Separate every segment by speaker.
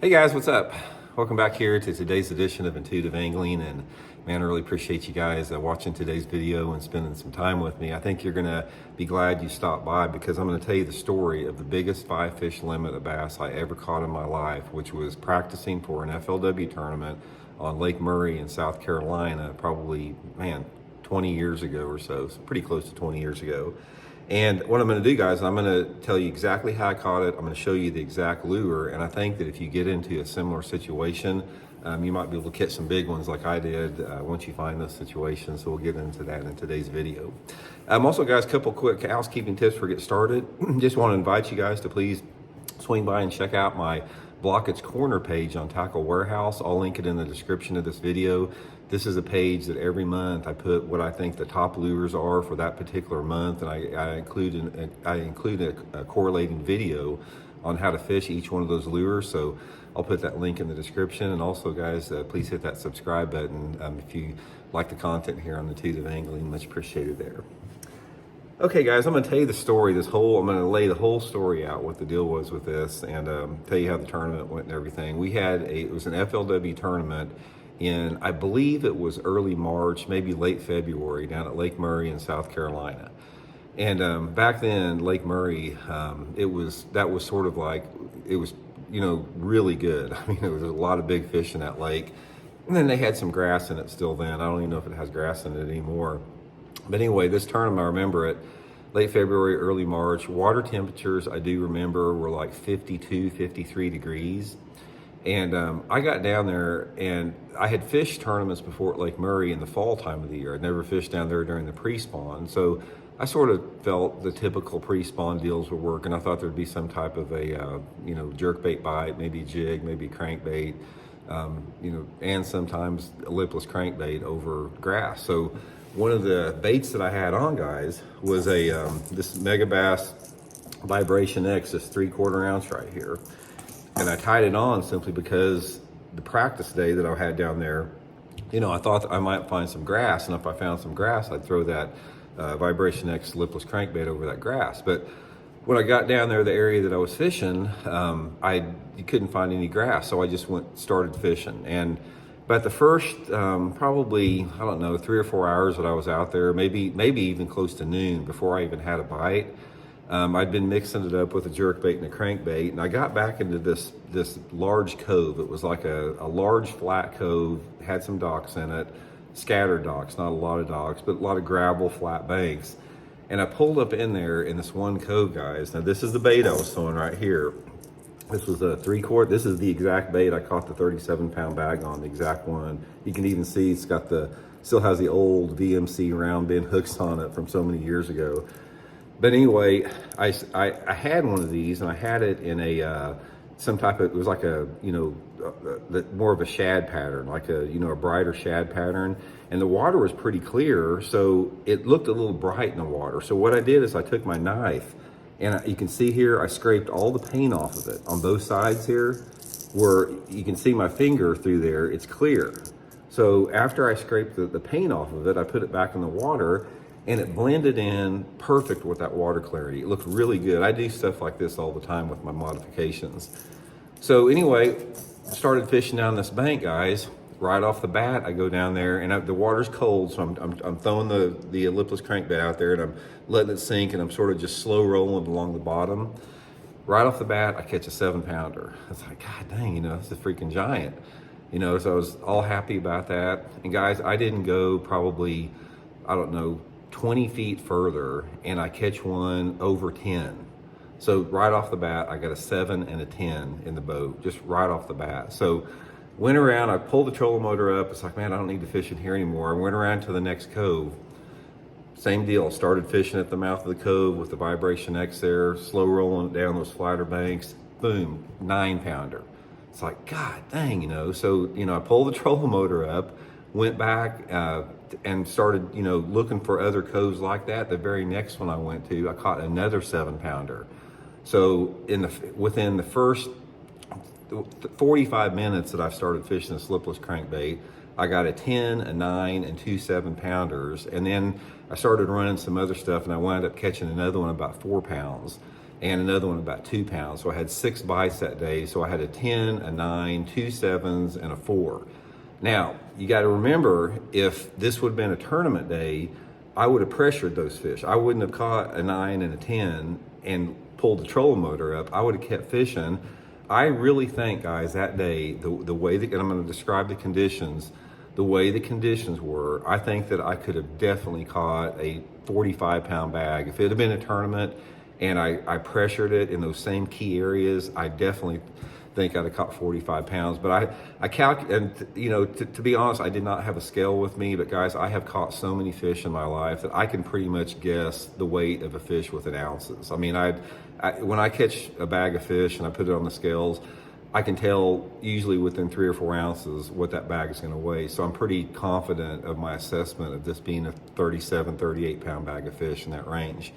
Speaker 1: Hey guys, what's up? Welcome back here to today's edition of Intuitive Angling, and man, I really appreciate you guys watching today's video and spending some time with me. I think you're gonna be glad you stopped by because I'm gonna tell you the story of the biggest 5-fish limit of bass I ever caught in my life, which was practicing for an FLW tournament on Lake Murray in South Carolina, probably, man, 20 years ago or so pretty close to 20 years ago. And what I'm going to do, guys, I'm going to tell you exactly how I caught it. I'm going to show you the exact lure. And I think that if you get into a similar situation, you might be able to catch some big ones like I did once you find those situations. So we'll get into that in today's video. Also, guys, a couple quick housekeeping tips for get started. Just want to invite you guys to please swing by and check out my Blaukat's Corner page on Tackle Warehouse. I'll link it in the description of this video. This is a page that every month I put what I think the top lures are for that particular month, and I include a correlating video on how to fish each one of those lures. So I'll put that link in the description. And also, guys, please hit that subscribe button if you like the content here on Intuitive Angling. Much appreciated there. Okay, guys, I'm going to tell you the story. I'm going to lay the whole story out, what the deal was with this, and tell you how the tournament went and everything. It was an FLW tournament in, I believe it was early March, maybe late February, down at Lake Murray in South Carolina. And back then, Lake Murray, it was really good. I mean, there was a lot of big fish in that lake. And then they had some grass in it still then. I don't even know if it has grass in it anymore. But anyway, this tournament, I remember it, late February, early March. Water temperatures, I do remember, were like 52, 53 degrees. And I got down there, and I had fished tournaments before at Lake Murray in the fall time of the year. I'd never fished down there during the pre-spawn. So I sort of felt the typical pre-spawn deals would work, and I thought there'd be some type of a, jerkbait bite, maybe a jig, maybe a crankbait, and sometimes a lipless crankbait over grass. So one of the baits that I had on, guys, was this Mega Bass Vibration X, this 3/4 ounce right here. And I tied it on simply because the practice day that I had down there, I thought that I might find some grass. And if I found some grass, I'd throw that Vibration X lipless crankbait over that grass. But when I got down there, the area that I was fishing, you couldn't find any grass. So I just started fishing. But the first, probably, I don't know, 3 or 4 hours that I was out there, maybe even close to noon before I even had a bite, I'd been mixing it up with a jerkbait and a crankbait, and I got back into this large cove. It was like a large flat cove, had some docks in it, scattered docks, not a lot of docks, but a lot of gravel, flat banks. And I pulled up in there in this one cove, guys. Now this is the bait I was throwing right here. This was a 3/4. This is the exact bait I caught the 37-pound bag on, the exact one. You can even see it's got still has the old VMC round bend hooks on it from so many years ago. But anyway, I had one of these, and I had it in some type of, it was like more of a shad pattern, like a brighter shad pattern. And the water was pretty clear, so it looked a little bright in the water. So what I did is I took my knife, and you can see here, I scraped all the paint off of it on both sides here, where you can see my finger through there, it's clear. So after I scraped the paint off of it, I put it back in the water, and it blended in perfect with that water clarity. It looked really good. I do stuff like this all the time with my modifications. So anyway, I started fishing down this bank, guys. Right off the bat, I go down there, and the water's cold, so I'm throwing the lipless crankbait out there, and I'm letting it sink, and I'm sort of just slow rolling along the bottom. Right off the bat, I catch a 7-pounder. I was like, God dang, it's a freaking giant. So I was all happy about that. And guys, I didn't go probably, I don't know, 20 feet further, and I catch one over 10. So right off the bat, I got a 7 and a 10 in the boat, just right off the bat. So went around, I pulled the trolling motor up. It's like, man, I don't need to fish in here anymore. I went around to the next cove. Same deal, started fishing at the mouth of the cove with the Vibration X there, slow rolling it down those flatter banks. Boom, 9-pounder. It's like, God dang, So, I pulled the trolling motor up, went back and started, looking for other coves like that. The very next one I went to, I caught another 7-pounder. So within the first 45 minutes that I've started fishing this lipless crankbait, I got a 10, a 9, and 2 7-pounders. And then I started running some other stuff, and I wound up catching another one about 4 pounds. and another one about 2 pounds. So I had 6 bites that day. So I had a 10, a 9, 2 7s, and a 4. Now, you got to remember, if this would have been a tournament day, I would have pressured those fish. I wouldn't have caught a 9 and a 10 and pulled the trolling motor up. I would have kept fishing. I really think, guys, that day, the way that, and I'm going to describe the conditions, the way the conditions were, I think that I could have definitely caught a 45-pound bag. If it had been a tournament and I pressured it in those same key areas, I definitely think I'd have caught 45 pounds. But I calculate, and you know, to be honest, I did not have a scale with me, but guys, I have caught so many fish in my life that I can pretty much guess the weight of a fish within ounces. I mean, when I catch a bag of fish and I put it on the scales, I can tell usually within 3 or 4 ounces what that bag is going to weigh. So I'm pretty confident of my assessment of this being a 37, 38 pound bag of fish in that range.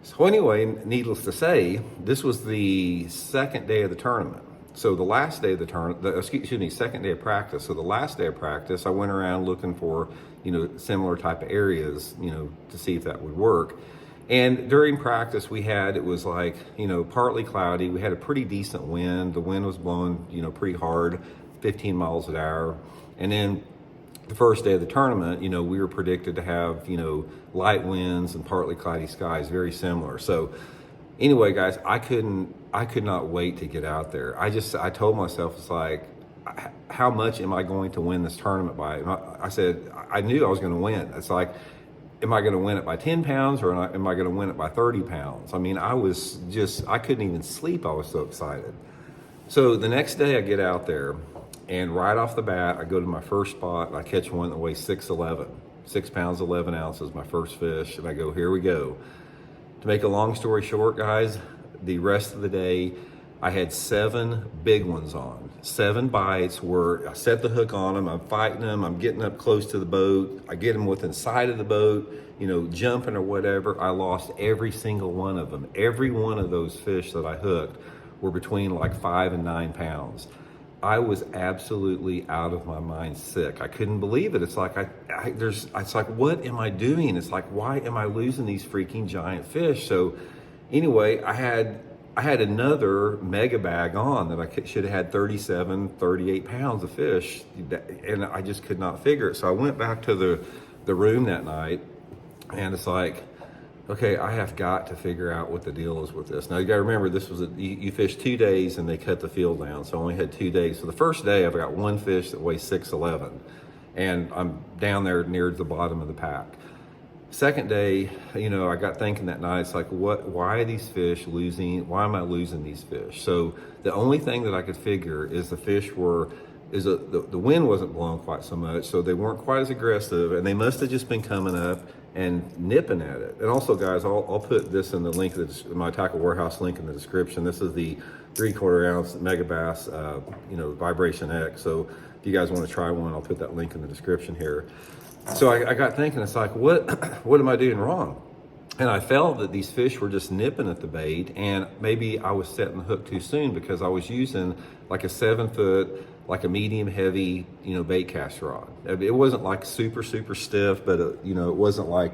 Speaker 1: So anyway, needless to say, this was the second day of the tournament. So the last day of the tournament, second day of practice. So the last day of practice, I went around looking for, you know, similar type of areas, you know, to see if that would work. And during practice, it was like, you know, partly cloudy. We had a pretty decent wind. The wind was blowing, you know, pretty hard, 15 miles an hour. And then the first day of the tournament, you know, we were predicted to have, you know, light winds and partly cloudy skies, very similar. So anyway, guys, I could not wait to get out there. I told myself, it's like, how much am I going to win this tournament by? I said, I knew I was going to win. It's like, am I going to win it by 10 pounds or am I going to win it by 30 pounds? I mean, I couldn't even sleep. I was so excited. So the next day I get out there, and right off the bat, I go to my first spot and I catch one that weighs 6'11", 6 pounds, 11 ounces, my first fish. And I go, here we go. To make a long story short, guys, the rest of the day, I had 7 big ones on. 7 bites where I set the hook on them, I'm fighting them, I'm getting up close to the boat, I get them within sight of the boat, you know, jumping or whatever. I lost every single one of them. Every one of those fish that I hooked were between like 5 and 9 pounds. I was absolutely out of my mind sick. I couldn't believe it. It's like, it's like, what am I doing? It's like, why am I losing these freaking giant fish? So anyway, I had another mega bag on that I should have had 37, 38 pounds of fish, and I just could not figure it. So I went back to the room that night, and it's like, okay, I have got to figure out what the deal is with this. Now you got to remember, this was you fished 2 days and they cut the field down, so I only had 2 days. So the first day I've got one fish that weighs 6'11", and I'm down there near the bottom of the pack. Second day, you know, I got thinking that night, it's like, why are these fish losing? Why am I losing these fish? So the only thing that I could figure is the fish the wind wasn't blowing quite so much, so they weren't quite as aggressive, and they must have just been coming up and nipping at it. And also, guys, I'll put this in the link, my Tackle Warehouse link in the description. This is the 3/4 ounce Mega Bass, you know, Vibration X. So if you guys want to try one, I'll put that link in the description here. So I got thinking, it's like, what am I doing wrong? And I felt that these fish were just nipping at the bait, and maybe I was setting the hook too soon because I was using like a 7-foot, like a medium heavy, you know, bait cast rod. It wasn't like super stiff, but you know, it wasn't like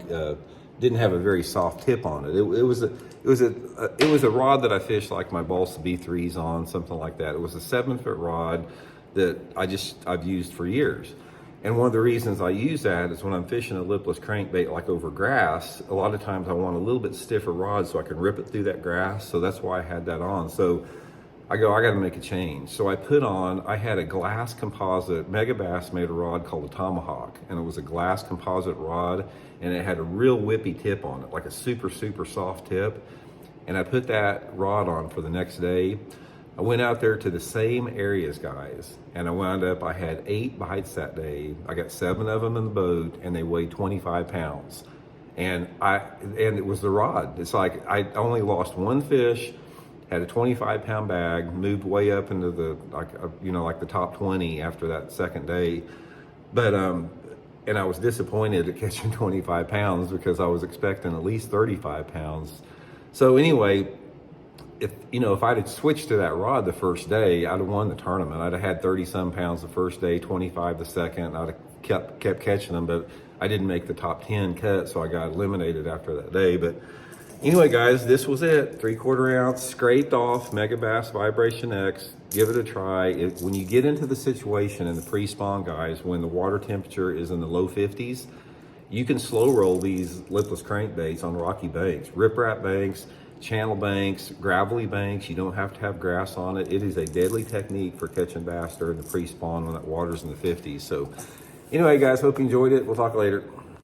Speaker 1: didn't have a very soft tip on it. It was a rod that I fished like my Balsa B3s on, something like that. It was a 7-foot rod that I've used for years. And one of the reasons I use that is when I'm fishing a lipless crankbait like over grass, a lot of times I want a little bit stiffer rod so I can rip it through that grass. So that's why I had that on. So I got to make a change. So I had a glass composite, Mega Bass made a rod called a Tomahawk, and it was a glass composite rod, and it had a real whippy tip on it, like a super soft tip. And I put that rod on for the next day. I went out there to the same areas, guys, and I had 8 bites that day. I got 7 of them in the boat, and they weighed 25 pounds. And it was the rod. It's like I only lost 1 fish, had a 25-pound bag, moved way up into the top 20 after that second day. But and I was disappointed at catching 25 pounds because I was expecting at least 35 pounds. So anyway, if I'd have switched to that rod the first day, I'd have won the tournament. I'd have had 30-some pounds the first day, 25 the second. I'd have kept catching them, but I didn't make the top 10 cut, so I got eliminated after that day. But Anyway, guys, this was it. 3/4 ounce, scraped off Mega Bass Vibration X. Give it a try. When you get into the situation in the pre-spawn, guys, when the water temperature is in the low 50s, you can slow roll these lipless crankbaits on rocky banks, riprap banks, channel banks, gravelly banks. You don't have to have grass on it. It is a deadly technique for catching bass during the pre-spawn when that water's in the 50s. So anyway, guys, hope you enjoyed it. We'll talk later.